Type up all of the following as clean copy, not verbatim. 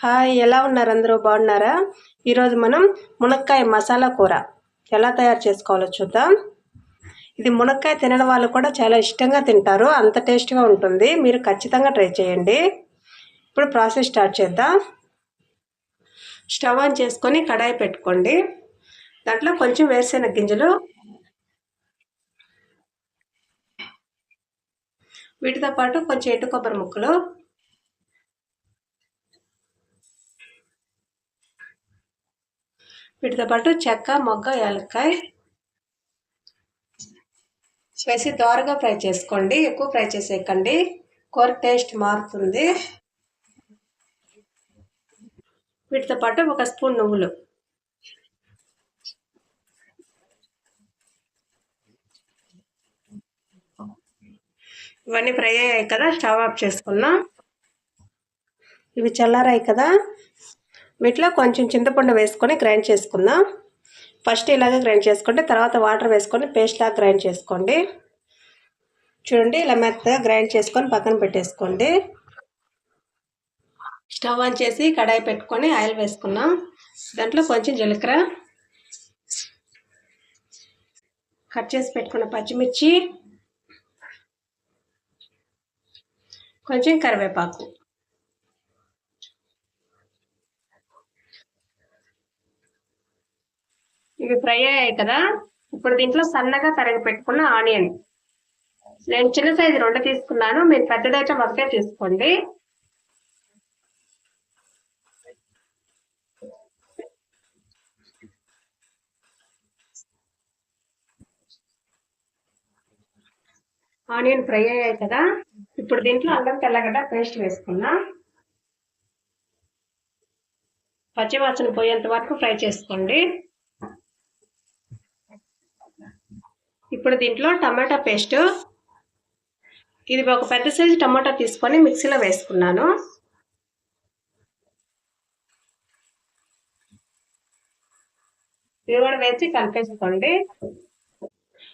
Hi, ఎలా ఉన్నారు? అందరూ బాగున్నారా? ఈరోజు మనం మునక్కాయ మసాలా కూర ఎలా తయారు చేసుకోవాలో చూద్దాం. ఇది మునక్కాయ తినడం వాళ్ళు కూడా చాలా ఇష్టంగా తింటారు, అంత టేస్ట్గా ఉంటుంది. మీరు ఖచ్చితంగా ట్రై చేయండి. ఇప్పుడు ప్రాసెస్ స్టార్ట్ చేద్దాం. స్టవ్ ఆన్ చేసుకొని కడాయి పెట్టుకోండి. దాంట్లో కొంచెం వేరుశెనగ గింజలు, వీటితో పాటు కొంచెం ఎండు కొబ్బరి ముక్కలు, వీటితో పాటు చెక్క, మొగ్గ, యాలక్కాయ వేసి దోరగా ఫ్రై చేసుకోండి. ఎక్కువ ఫ్రై చేసేయకండి, కూర టేస్ట్ మారుతుంది. వీటితో పాటు ఒక స్పూన్ నువ్వులు, ఇవన్నీ ఫ్రై అయ్యాయి కదా, స్టవ్ ఆఫ్ చేసుకున్నాం. ఇవి చల్లారాయి కదా, వీటిలో కొంచెం చింతపండు వేసుకొని గ్రైండ్ చేసుకుందాం. ఫస్ట్ ఇలాగే గ్రైండ్ చేసుకుంటే తర్వాత వాటర్ వేసుకొని పేస్ట్ లాగా గ్రైండ్ చేసుకోండి. చూడండి, ఇలా మెత్తగా గ్రైండ్ చేసుకొని పక్కన పెట్టేసుకోండి. స్టవ్ ఆన్ చేసి కడాయి పెట్టుకొని ఆయిల్ వేసుకున్నాం. దాంట్లో కొంచెం జీలకర్ర, కట్ చేసి పెట్టుకున్న పచ్చిమిర్చి, కొంచెం కరివేపాకు, ఇవి ఫ్రై అయ్యాయి కదా. ఇప్పుడు దీంట్లో సన్నగా తరిగి పెట్టుకున్న ఆనియన్, నేను చిన్న సైజు 2 తీసుకున్నాను, మీరు పెద్దదైతే ఒకటే తీసుకోండి. ఆనియన్ ఫ్రై అయ్యాయి కదా, ఇప్పుడు దీంట్లో అల్లం తెల్లగడ్డ పేస్ట్ వేసుకున్నా. పచ్చివాసన పోయేంత వరకు ఫ్రై చేసుకోండి. ఇప్పుడు దీంట్లో టమాటా పేస్ట్, ఇది ఒక పెద్ద సైజు టమాటా తీసుకొని మిక్సీలో వేసుకున్నాను. ఇది కూడా వేసి కలిపేసుకోండి.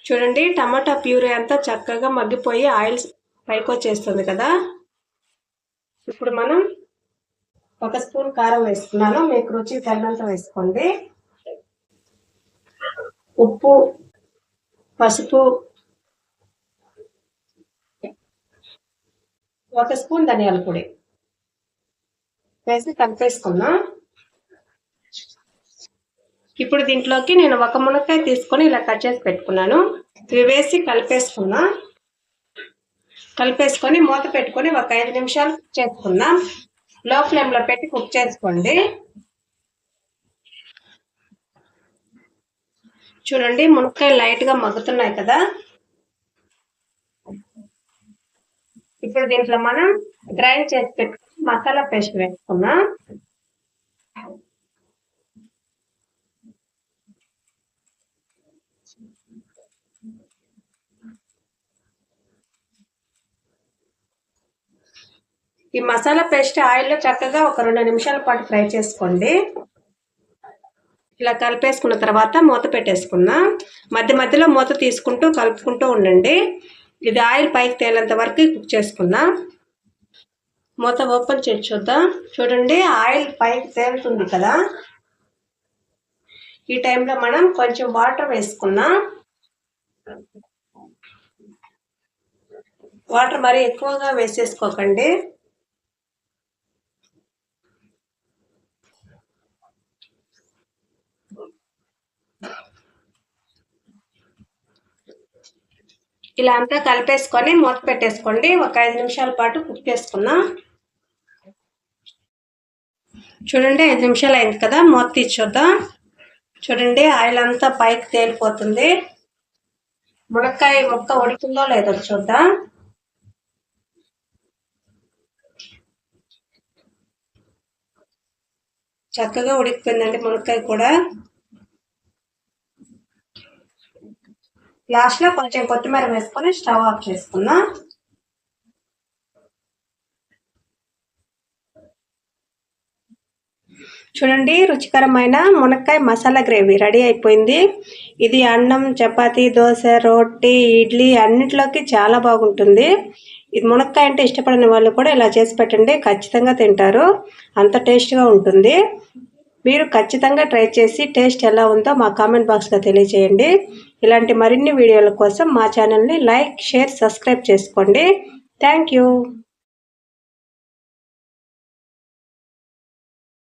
చూడండి, టమాటా ప్యూరీ అంతా చక్కగా మగ్గిపోయి ఆయిల్ పైకి వచ్చేస్తుంది కదా. ఇప్పుడు మనం ఒక స్పూన్ కారం వేసుకున్నాను, మీకు రుచి తగినంత వేసుకోండి. ఉప్పు, పసుపు, ఒక స్పూన్ ధనియాల పొడి వేసి కలిపేసుకున్నాం. ఇప్పుడు దీంట్లోకి నేను ఒక మునక్కాయ తీసుకొని ఇలా కట్ చేసి పెట్టుకున్నాను, ఇవి వేసి కలిపేసుకొని మూత పెట్టుకొని ఒక 5 నిమిషాలు కుక్ చేసుకుందాం. లో ఫ్లేమ్లో పెట్టి కుక్ చేసుకోండి. చూడండి, మునక్కాయలు లైట్గా మగ్గుతున్నాయి కదా. ఇప్పుడు దీంట్లో మనం గ్రైండ్ చేసి పెట్టుకుని మసాలా పేస్ట్ వేసుకున్నాం. ఈ మసాలా పేస్ట్ ఆయిల్లో చక్కగా ఒక 2 నిమిషాల పాటు ఫ్రై చేసుకోండి. ఇలా కలిపేసుకున్న తర్వాత మూత పెట్టేసుకున్నాం. మధ్య మధ్యలో మూత తీసుకుంటూ కలుపుకుంటూ ఉండండి. ఇది ఆయిల్ పైకి తేలేంత వరకు కుక్ చేసుకుందాం. మూత ఓపెన్ చేసి చూద్దాం. చూడండి, ఆయిల్ పైకి తేలుతుంది కదా. ఈ టైంలో మనం కొంచెం వాటర్ వేసుకున్నాం. వాటర్ మరీ ఎక్కువగా వేసేసుకోకండి. ఇలా అంతా కలిపేసుకొని మూత పెట్టేసుకోండి. ఒక 5 నిమిషాల పాటు కుక్ చేసుకున్నాం. చూడండి, 5 నిమిషాలు అయింది కదా, మూత తీసి చూద్దాం. చూడండి, ఆయిల్ అంతా పైకి తేలిపోతుంది. మునక్కాయ ముక్క ఉడికిందో లేదో చూద్దాం. చక్కగా ఉడికిపోయిందండి మునక్కాయ కూడా. లాస్ట్లో కొంచెం కొత్తిమీర వేసుకొని స్టవ్ ఆఫ్ చేసుకుందాం. చూడండి, రుచికరమైన మునక్కాయ మసాలా గ్రేవీ రెడీ అయిపోయింది. ఇది అన్నం, చపాతీ, దోశ, రోటీ, ఇడ్లీ అన్నిట్లోకి చాలా బాగుంటుంది. ఇది మునక్కాయ అంటే ఇష్టపడిన వాళ్ళు కూడా ఇలా చేసి పెట్టండి, ఖచ్చితంగా తింటారు, అంత టేస్ట్గా ఉంటుంది. మీరు ఖచ్చితంగా ట్రై చేసి టేస్ట్ ఎలా ఉందో మా కామెంట్ బాక్స్లో తెలియజేయండి. ఇలాంటి మరిన్ని వీడియోల కోసం మా ఛానల్ని లైక్, షేర్, సబ్స్క్రైబ్ చేసుకోండి. Thank you.